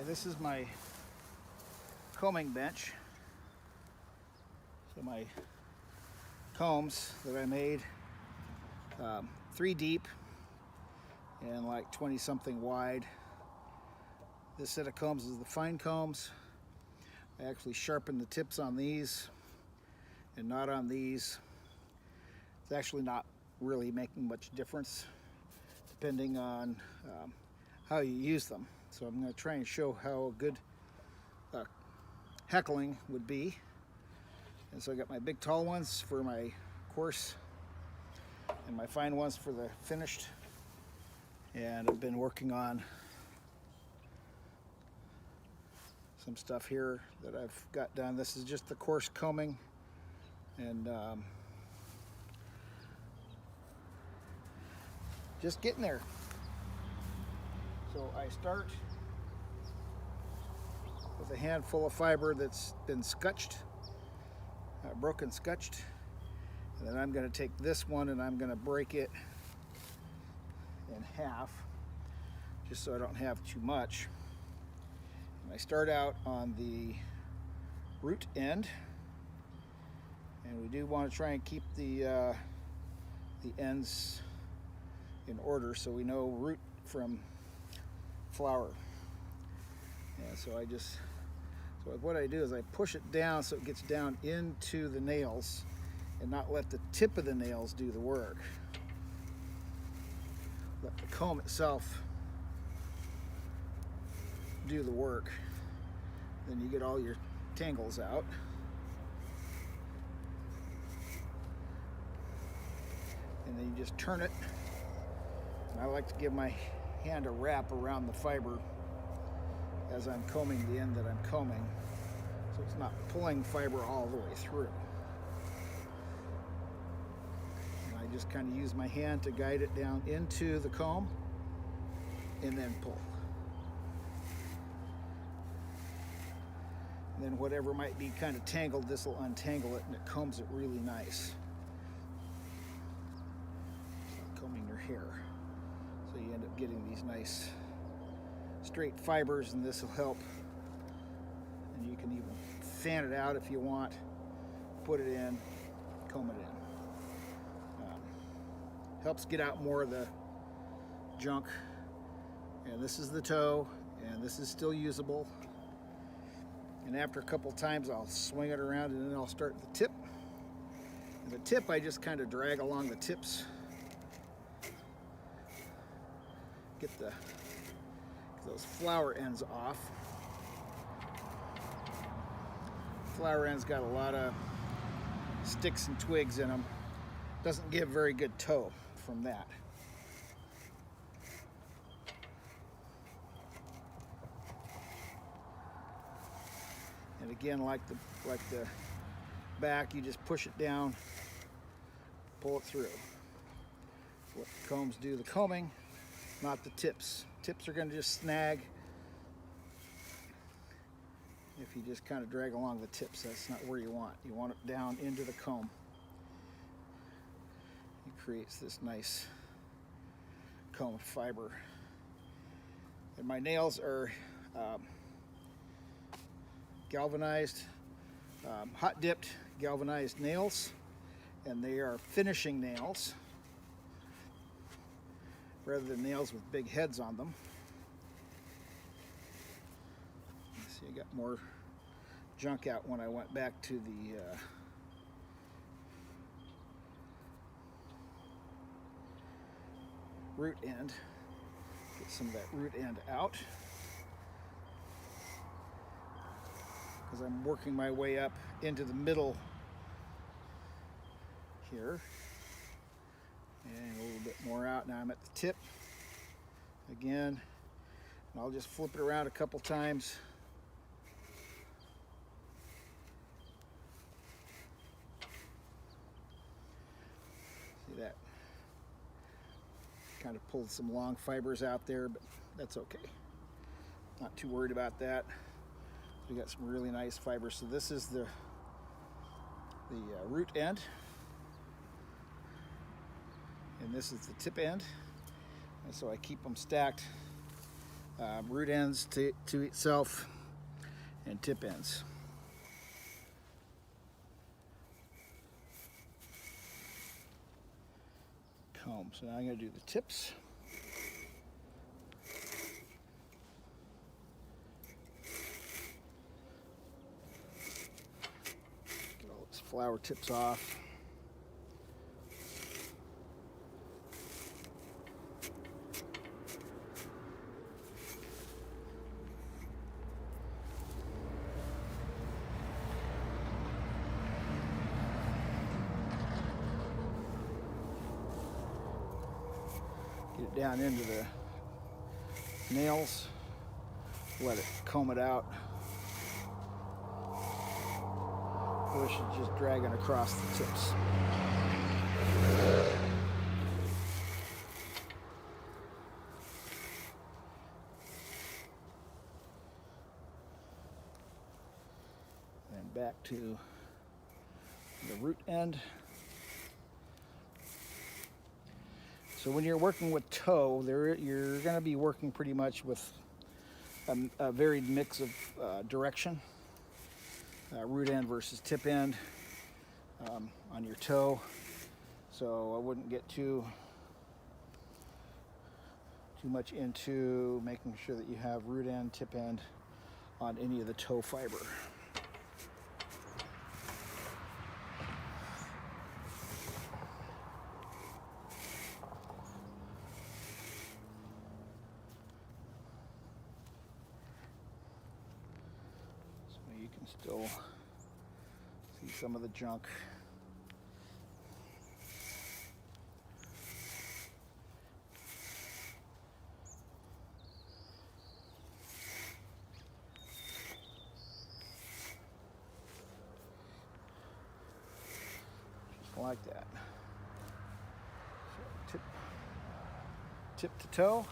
Okay, this is my combing bench. So my combs that I made, 3 deep and like 20 something wide. This set of combs is the fine combs. I actually sharpened the tips on these and not on these. It's actually not really making much difference depending on how you use them. So I'm going to try and show how good heckling would be. And so I got my big tall ones for my coarse and my fine ones for the finished. And I've been working on some stuff here that I've got done. This is just the coarse combing, and just getting there. So I start with a handful of fiber that's been scutched, broken scutched, and then I'm going to take this one and I'm going to break it in half just so I don't have too much. And I start out on the root end, and we do want to try and keep the ends in order so we know root from flower. And so what I do is I push it down so it gets down into the nails and not let the tip of the nails do the work. Let the comb itself do the work. Then you get all your tangles out. And then you just turn it. And I like to give my hand a wrap around the fiber as I'm combing the end that I'm combing, so it's not pulling fiber all the way through. And I just kind of use my hand to guide it down into the comb and then pull. And then whatever might be kind of tangled, this will untangle it and it combs it really nice. It's like combing your hair. So you end up getting these nice straight fibers, and this will help. And you can even fan it out if you want, put it in, comb it in. Helps get out more of the junk. And this is the toe, and this is still usable. And after a couple times I'll swing it around and then I'll start the tip. And the tip I just kind of drag along the tips. Get those flower ends off. Flower ends got a lot of sticks and twigs in them. Doesn't give very good toe from that. And again, like the back, you just push it down, pull it through. Let the combs do the combing, not the tips. Tips are going to just snag if you just kind of drag along the tips. That's not where you want. You want it down into the comb. It creates this nice comb fiber. And my nails are galvanized, hot dipped galvanized nails, and they are finishing nails rather than nails with big heads on them. See, I got more junk out when I went back to the root end. Get some of that root end out, because I'm working my way up into the middle here. And a little bit more out. Now I'm at the tip again, and I'll just flip it around a couple times. See that? Kind of pulled some long fibers out there, but that's okay. Not too worried about that. We got some really nice fibers. So this is the root end. And this is the tip end, and so I keep them stacked root ends to itself and tip ends. Comb. So now I'm going to do the tips. Get all those flower tips off. Get it down into the nails, let it comb it out. Or it's just dragging across the tips. And back to the root end. So when you're working with toe, you're going to be working pretty much with a varied mix of direction, root end versus tip end on your toe. So I wouldn't get too much into making sure that you have root end, tip end on any of the toe fiber. You can still see some of the junk. Just like that. So tip to toe.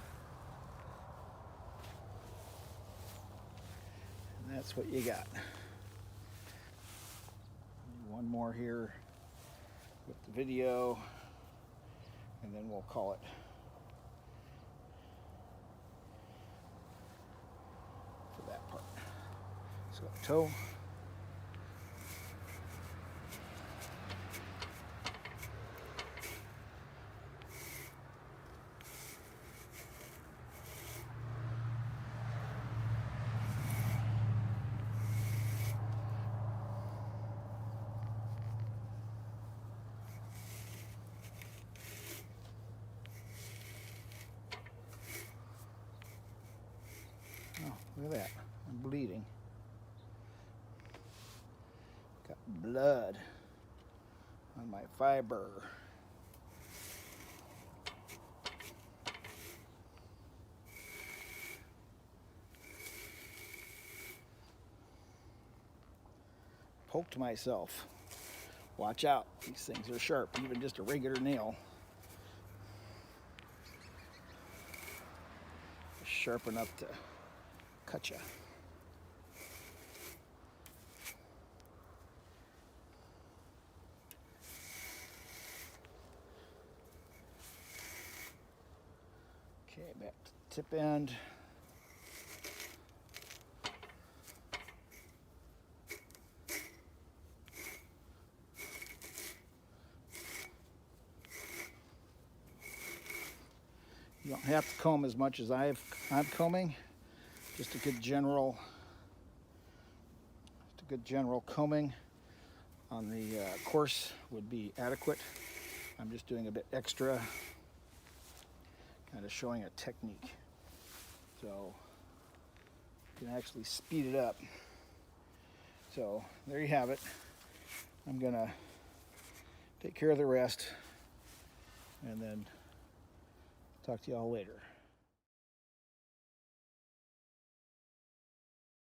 That's what you got. One more here with the video, and then we'll call it for that part. So toe. Oh, look at that. I'm bleeding. Got blood on my fiber. Poked myself. Watch out. These things are sharp, even just a regular nail. Sharp enough to cut you. Okay, back to the tip end. You don't have to comb as much as I'm combing. Just a good general combing on the course would be adequate. I'm just doing a bit extra, kind of showing a technique. So you can actually speed it up. So there you have it. I'm gonna take care of the rest and then talk to y'all later.